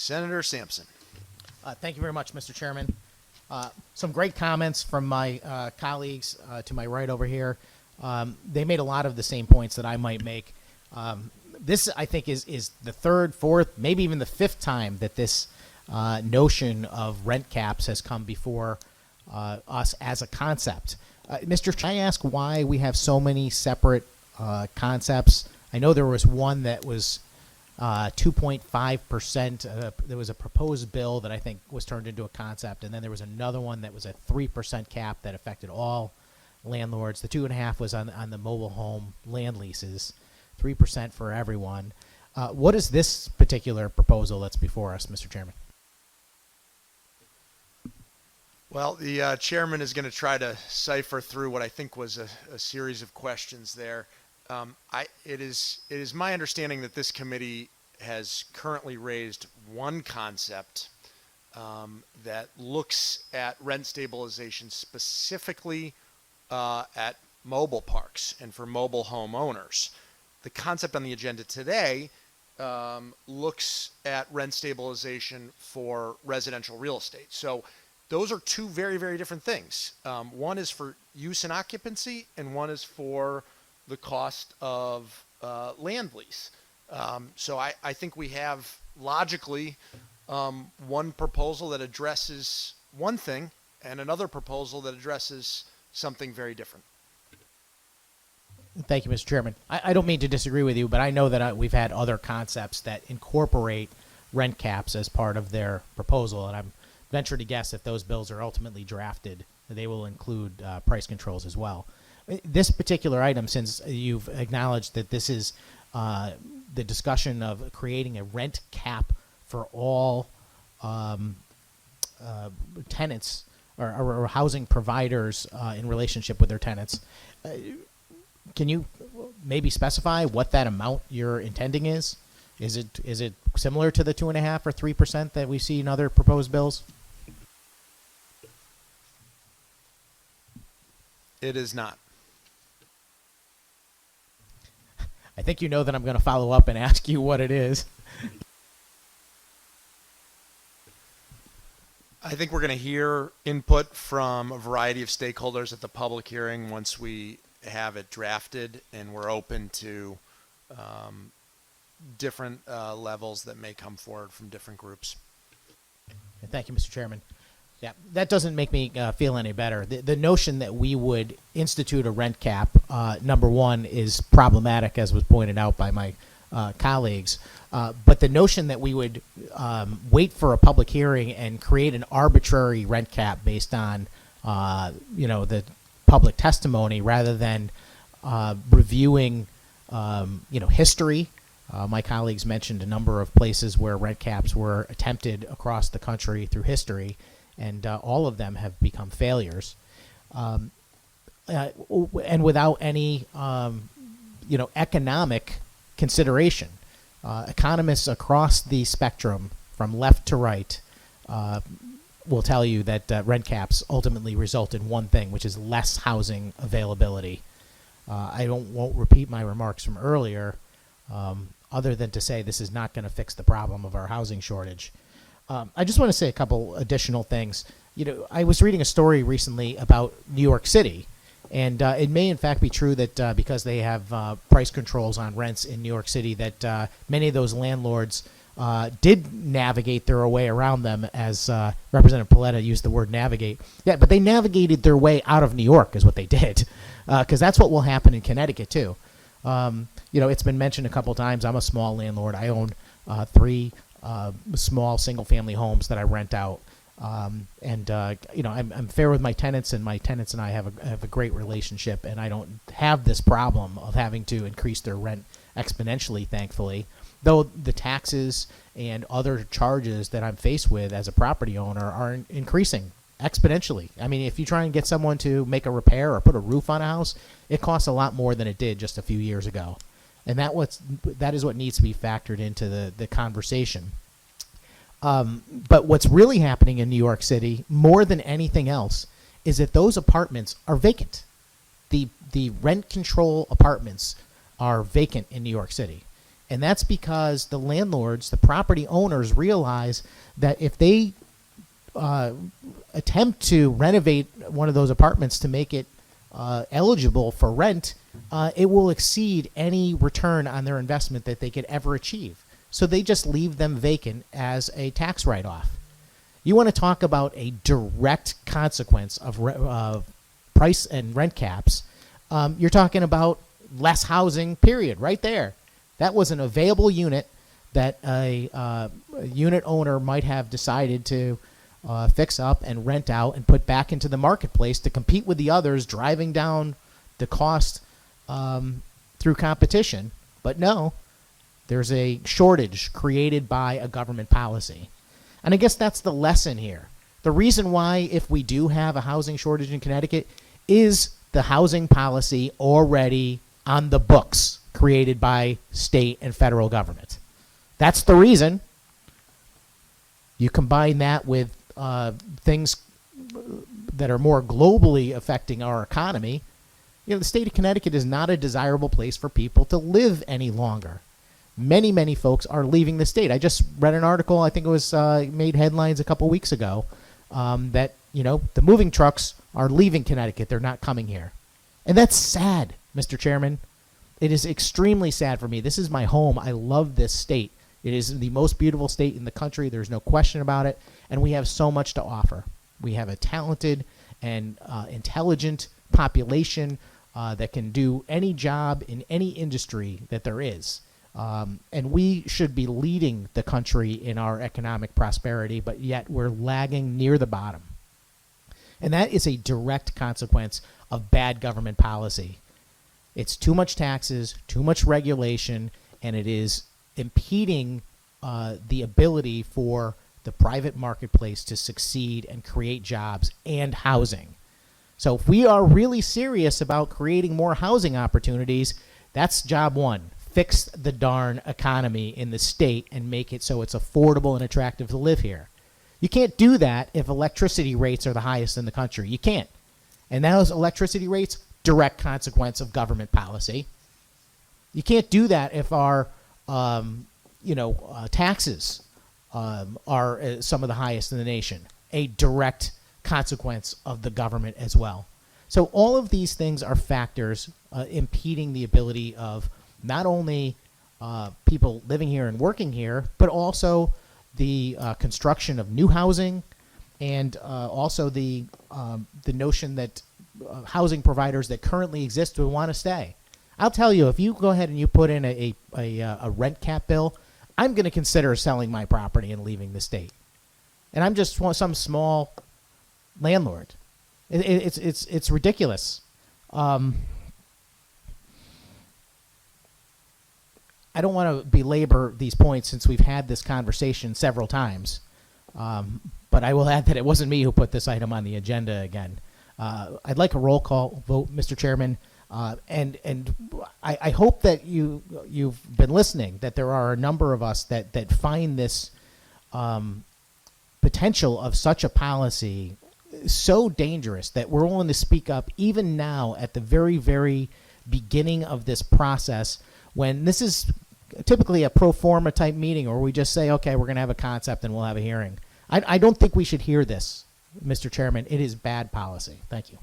Senator Sampson. Thank you very much, Mr. Chairman. Some great comments from my colleagues to my right over here. They made a lot of the same points that I might make. This, I think, is the third, fourth, maybe even the fifth time that this notion of rent caps has come before us as a concept. Mr. Can I ask why we have so many separate concepts? I know there was one that was 2.5%. There was a proposed bill that I think was turned into a concept, and then there was another one that was a 3% cap that affected all landlords. The 2.5% was on the mobile home land leases, 3% for everyone. What is this particular proposal that's before us, Mr. Chairman? Well, the chairman is going to try to cipher through what I think was a series of questions there. It is my understanding that this committee has currently raised one concept that looks at rent stabilization specifically at mobile parks and for mobile home owners. The concept on the agenda today looks at rent stabilization for residential real estate. So those are two very, very different things. One is for use and occupancy, and one is for the cost of land lease. So I think we have logically one proposal that addresses one thing and another proposal that addresses something very different. Thank you, Mr. Chairman. I don't mean to disagree with you, but I know that we've had other concepts that incorporate rent caps as part of their proposal, and I'm venture to guess if those bills are ultimately drafted, they will include price controls as well. This particular item, since you've acknowledged that this is the discussion of creating a rent cap for all tenants or housing providers in relationship with their tenants, can you maybe specify what that amount you're intending is? Is it similar to the 2.5% or 3% that we see in other proposed bills? It is not. I think you know that I'm going to follow up and ask you what it is. I think we're going to hear input from a variety of stakeholders at the public hearing once we have it drafted, and we're open to different levels that may come forward from different groups. Thank you, Mr. Chairman. Yeah, that doesn't make me feel any better. The notion that we would institute a rent cap, number one, is problematic, as was pointed out by my colleagues. But the notion that we would wait for a public hearing and create an arbitrary rent cap based on, the public testimony rather than reviewing, history. My colleagues mentioned a number of places where rent caps were attempted across the country through history, and all of them have become failures, and without any, economic consideration. Economists across the spectrum, from left to right, will tell you that rent caps ultimately result in one thing, which is less housing availability. I won't repeat my remarks from earlier, other than to say this is not going to fix the problem of our housing shortage. I just want to say a couple additional things. I was reading a story recently about New York City, and it may in fact be true that because they have price controls on rents in New York City, that many of those landlords did navigate their way around them, as Representative Paletta used the word navigate. Yeah, but they navigated their way out of New York is what they did, because that's what will happen in Connecticut too. It's been mentioned a couple times. I'm a small landlord. I own 3 small single-family homes that I rent out, I'm fair with my tenants, and my tenants and I have a great relationship, and I don't have this problem of having to increase their rent exponentially, thankfully. Though the taxes and other charges that I'm faced with as a property owner are increasing exponentially. I mean, if you try and get someone to make a repair or put a roof on a house, it costs a lot more than it did just a few years ago. And that is what needs to be factored into the conversation. But what's really happening in New York City, more than anything else, is that those apartments are vacant. The rent control apartments are vacant in New York City. And that's because the landlords, the property owners, realize that if they attempt to renovate one of those apartments to make it eligible for rent, it will exceed any return on their investment that they could ever achieve. So they just leave them vacant as a tax write-off. You want to talk about a direct consequence of price and rent caps. You're talking about less housing, period, right there. That was an available unit that a unit owner might have decided to fix up and rent out and put back into the marketplace to compete with the others, driving down the cost through competition. But no, there's a shortage created by a government policy. And I guess that's the lesson here. The reason why, if we do have a housing shortage in Connecticut, is the housing policy already on the books created by state and federal government. That's the reason. You combine that with things that are more globally affecting our economy. You know, the state of Connecticut is not a desirable place for people to live any longer. Many, many folks are leaving the state. I just read an article, I think it was made headlines a couple weeks ago, that, you know, the moving trucks are leaving Connecticut. They're not coming here. And that's sad, Mr. Chairman. It is extremely sad for me. This is my home. I love this state. It is the most beautiful state in the country. There's no question about it. And we have so much to offer. We have a talented and intelligent population that can do any job in any industry that there is. And we should be leading the country in our economic prosperity, but yet we're lagging near the bottom. And that is a direct consequence of bad government policy. It's too much taxes, too much regulation, and it is impeding the ability for the private marketplace to succeed and create jobs and housing. So if we are really serious about creating more housing opportunities, that's job one. Fix the darn economy in the state and make it so it's affordable and attractive to live here. You can't do that if electricity rates are the highest in the country. You can't. And those electricity rates, direct consequence of government policy. You can't do that if our taxes are some of the highest in the nation. A direct consequence of the government as well. So all of these things are factors impeding the ability of not only people living here and working here, but also the construction of new housing, and also the notion that housing providers that currently exist will want to stay. I'll tell you, if you go ahead and you put in a rent cap bill, I'm going to consider selling my property and leaving the state. And I'm just some small landlord. It's ridiculous. I don't want to belabor these points since we've had this conversation several times, but I will add that it wasn't me who put this item on the agenda again. I'd like a roll call vote, Mr. Chairman, and I hope that you've been listening, that there are a number of us that find this potential of such a policy so dangerous that we're willing to speak up even now at the very, very beginning of this process, when this is typically a pro forma type meeting, or we just say, okay, we're going to have a concept and we'll have a hearing. I don't think we should hear this, Mr. Chairman. It is bad policy. Thank you.